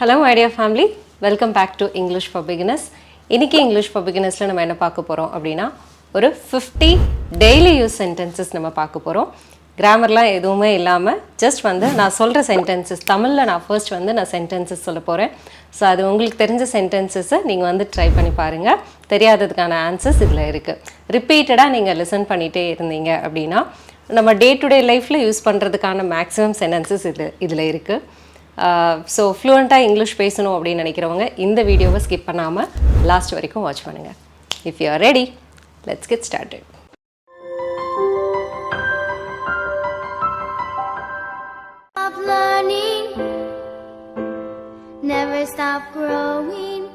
Hello my dear family, welcome back to English for Beginners. இன்னைக்கு English for Beginnersல நம்ம என்ன பார்க்க போறோம் அப்படினா ஒரு 50 daily use sentences நம்ம பார்க்க போறோம். கிராமர்லாம் எதுவுமே இல்லாம just வந்து நான் சொல்ற sentences தமிழ்ல நான் first வந்து நான் sentences சொல்ல போறேன். சோ அது உங்களுக்கு தெரிஞ்ச sentences நீங்க வந்து ட்ரை பண்ணி பாருங்க. தெரியாததுக்கான answers இதுல இருக்கு. ரிப்பீட்டடா நீங்க listen பண்ணிட்டே இருந்தீங்க அப்படினா நம்ம டே டு டே லைஃப்ல யூஸ் பண்றதுக்கான maximum sentences இதுல இருக்கு. ஸோ ஃப்ளூவெண்ட்டாக இங்கிலீஷ் பேசணும் அப்படின்னு நினைக்கிறவங்க இந்த வீடியோவை ஸ்கிப் பண்ணாமல் லாஸ்ட் வரைக்கும் வாட்ச் பண்ணுங்கள். If you are ready, let's get started. Stop learning, never stop growing,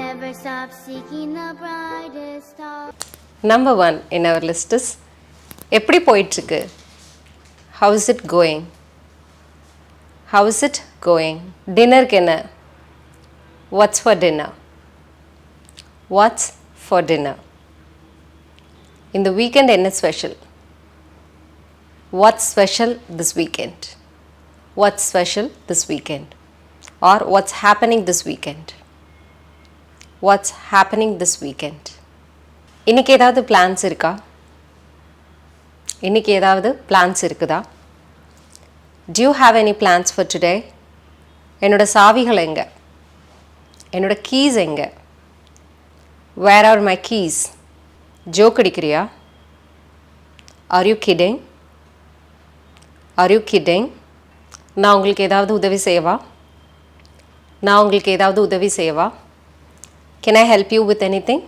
never stop seeking the brightest star. Number 1 in our list is எப்படி போயிட்டுருக்கு? How is it going? How is it going? Dinner என்ன? What's for dinner? What's for dinner? In the weekend என்ன special? What's special this weekend? What's special this weekend? Or what's happening this weekend? What's happening this weekend? இன்னைக்கு ஏதாவது plans இருக்கா? இன்னைக்கு ஏதாவது plans இருக்குதா? Do you have any plans for today? என்னோட சாவிகள் எங்க? என்னோட keys எங்க? Where are my keys? Joke அடிக்கிறியா? Are you kidding? Are you kidding? நான் உங்களுக்கு ஏதாவது உதவி செய்யவா? நான் உங்களுக்கு ஏதாவது உதவி செய்யவா? Can I help you with anything?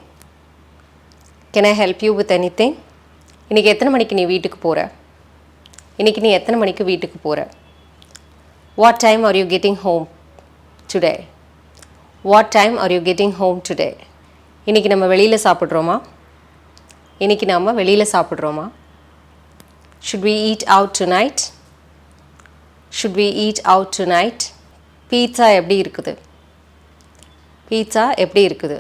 Can I help you with anything? இன்னைக்கு எத்தனை மணிக்கு நீ வீட்டுக்கு போற? இன்னைக்கு நீ எத்தனை மணிக்கு வீட்டுக்கு போற? What time are you getting home today? What time are you getting home today? இன்னைக்கு நம்ம வெளியில சாப்பிடுறோமா? இன்னைக்கு நாம வெளியில சாப்பிடுறோமா? Should we eat out tonight? Should we eat out tonight? Pizza எப்படி இருக்குது? Pizza எப்படி இருக்குது?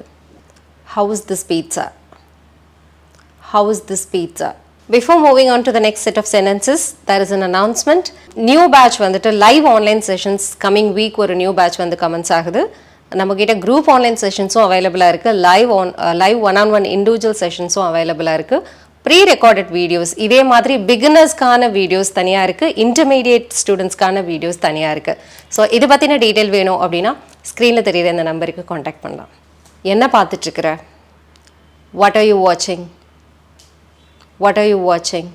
How is this pizza? How is this pizza? Before moving on to the next set of sentences, there is an announcement. New batch வந்துட்டு live online sessions coming week ஒரு new batch வந்து commence ஆகுது. நம்ம கிட்ட group online sessionsும் available இருக்கு. live one-on-one individual sessionsும் available இருக்கு. pre-recorded videos இதே மாதிரி beginnersக்கான videos தனியா இருக்கு. intermediate studentsக்கான videos தனியா இருக்கு. ஸோ இது பத்தின டீடைல் வேணும் அப்படின்னா ஸ்க்ரீனில் தெரியுற இந்த நம்பருக்கு காண்டாக்ட் பண்ணலாம். என்ன பார்த்துட்டு இருக்கிற? What are you watching? What are you watching?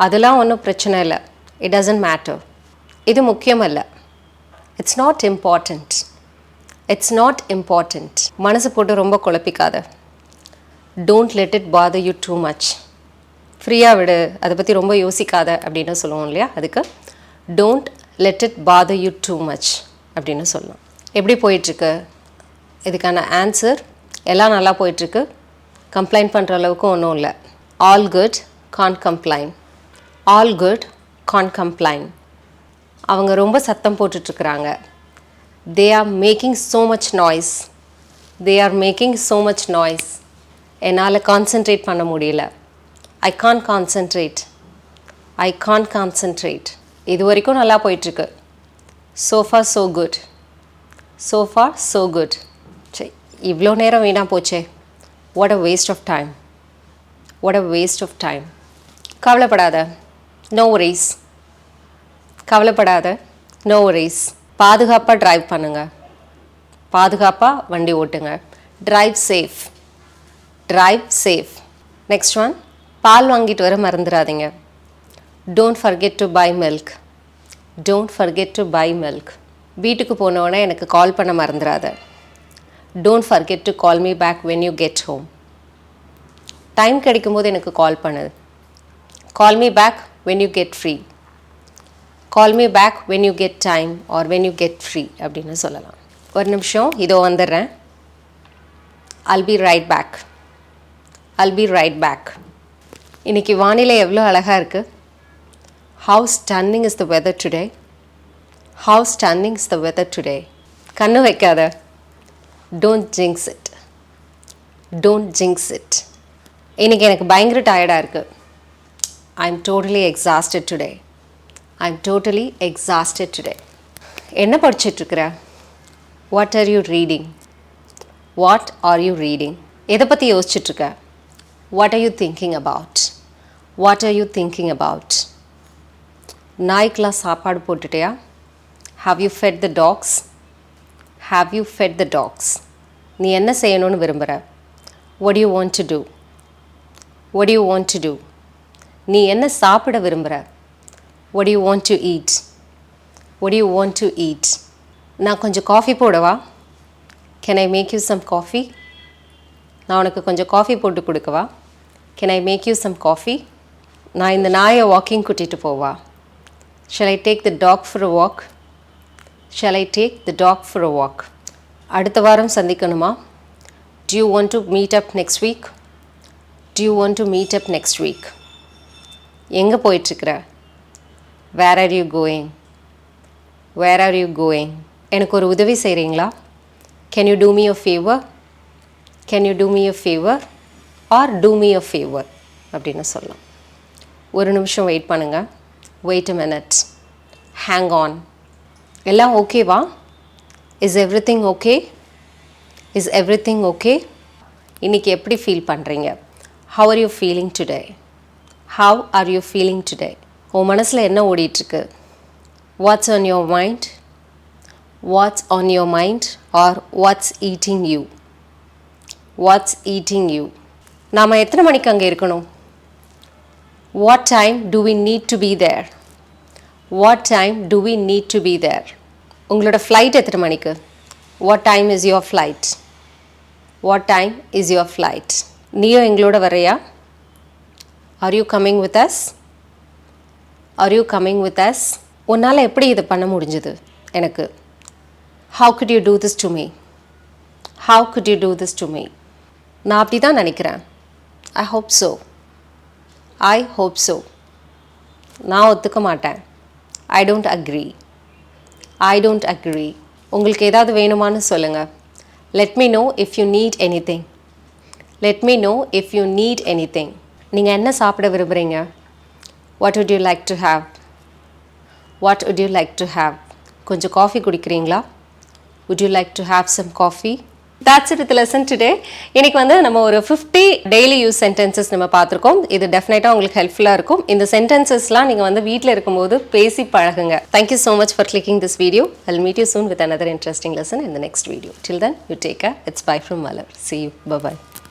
அதெல்லாம் ஒன்றும் பிரச்சனை இல்லை. It doesn't matter. இது முக்கியம் இல்லை. It's not important. It's not important. மனசு போட்டு ரொம்ப குழப்பிக்காத. Don't let it bother you too much. ஃப்ரீயாக விடு, அதை பற்றி ரொம்ப யோசிக்காத அப்படின்னு சொல்லுவோம் இல்லையா? அதுக்கு don't let it bother you too much அப்படின்னு சொல்லலாம். எப்படி போயிட்டுருக்கு? இதுக்கான ஆன்சர் எல்லாம் நல்லா போயிட்டுருக்கு. கம்ப்ளைண்ட் பண்ணுற அளவுக்கு ஒன்றும் இல்லை. All good, can't complain. All good, can't complain. அவங்க ரொம்ப சத்தம் போட்டுட்ருக்குறாங்க. They are making so much noise. They are making so much noise. என்னால் கான்சென்ட்ரேட் பண்ண முடியல. I can't concentrate. I can't concentrate. இது வரைக்கும் நல்லா போயிட்டுருக்கு. So far so good. So far so good. சரி, இவ்வளோ நேரம் வீணாக போச்சே. What a waste of time. What a waste of time. கவலைப்படாத. No worries. கவலைப்படாத. No worries. பாதுகாப்பாக டிரைவ் பண்ணுங்க. பாதுகாப்பாக வண்டி ஓட்டுங்க. Drive safe. Drive safe. Next one. பால் வாங்கிட்டு வர மறந்துடாதீங்க. Don't forget to buy milk. Don't forget to buy milk. வீட்டுக்கு போனோடனே எனக்கு கால் பண்ண மறந்துடாத. Don't forget to call me back when you get home. Time கிடைக்கும்போது எனக்கு கால் பண்ணு. Call me back when you get free. Call me back when you get time or when you get free அப்படின்னு சொல்லலாம். ஒரு நிமிஷம், இதோ வந்துடுறேன். I'll be right back. I'll be right back. இன்னைக்கு வானிலை எவ்வளோ அழகாக இருக்குது. How stunning is the weather today. How stunning is the weather today. கண்ணு வைக்காத. Don't jinx it. Don't jinx it. இன்னைக்கு எனக்கு பயங்கர டயர்டாக இருக்குது. I'm totally exhausted today. I'm totally exhausted today. என்ன படிச்சிட்டு இருக்கிற? What are you reading? What are you reading? எதை பற்றி யோசிச்சுட்டு இருக்க? What are you thinking about? What are you thinking about? நாய்க்கெலாம் சாப்பாடு போட்டுட்டியா? Have you fed the dogs? Have you fed the dogs? நீ என்ன செய்யணும்னு விரும்புகிற? What do you want to do? What do you want to do? நீ என்ன சாப்பிட விரும்புகிற? What do you want to eat? What do you want to eat? நான் கொஞ்சம் காஃபி போடவா? Can I make you some coffee? நான் உனக்கு கொஞ்சம் காஃபி போட்டு கொடுக்கவா? Can I make you some coffee? நான் இந்த நாயை வாக்கிங் கூட்டிகிட்டு போவா? Shall I take the dog for a walk? Shall I take the dog for a walk? அடுத்த வாரம் சந்திக்கணுமா? Do you want to meet up next week? Do you want to meet up next week? எங்கே போயிட்டுருக்குற? Where are you going? Where are you going? எனக்கு ஒரு உதவி செய்கிறீங்களா? Can you do me a favor? Can you do me a favor? Or do me a favor அப்படின்னு சொல்லலாம். ஒரு நிமிஷம் wait பண்ணுங்கள். Wait a minute. Hang on. எல்லாம் ஓகேவா? Is everything okay? Is everything okay? இன்னைக்கு எப்படி ஃபீல் பண்ணுறீங்க? How are you feeling today? How are you feeling today? உன் மனசில் என்ன ஓடிட்டுருக்கு? What's on your mind? What's on your mind? Or what's eating you? What's eating you? நாம் எத்தனை மணிக்கு அங்கே இருக்கணும்? What time do we need to be there? What time do we need to be there? உங்களோட flight எத்தனை மணிக்கு? What time is your flight? What time is your flight? நீயும் எங்களோட வரையா? Are you coming with us? Are you coming with us? உன்னால் எப்படி இதை பண்ண முடிஞ்சது எனக்கு? How could you do this to me? How could you do this to me? நான் அப்படி தான் நினைக்கிறேன். I hope so. I hope so. நான் ஒத்துக்க மாட்டேன். I don't agree. I don't agree. உங்களுக்கு ஏதாவது வேணுமான்னு சொல்லுங்கள். Let me know if you need anything. Let me know if you need anything. நீங்கள் என்ன சாப்பிட விரும்புகிறீங்க? What would you like to have? What would you like to have? கொஞ்சம் coffee குடிக்கிறீங்களா? Would you like to have some coffee? That's it with the lesson today. இன்னைக்கு வந்து நம்ம ஒரு 50 daily use sentences நம்ம பார்த்துருக்கோம். இது டெஃபினட்டாக உங்களுக்கு ஹெல்ப்ஃபுல்லாக இருக்கும். இந்த சென்டென்சஸ்லாம் நீங்கள் வந்து வீட்டில் இருக்கும்போது பேசி பழகுங்க. Thank you so much for clicking this video. I'll meet you soon with another interesting lesson in the next video. Till then, you take care. It's bye from Malar. See you. Bye-bye.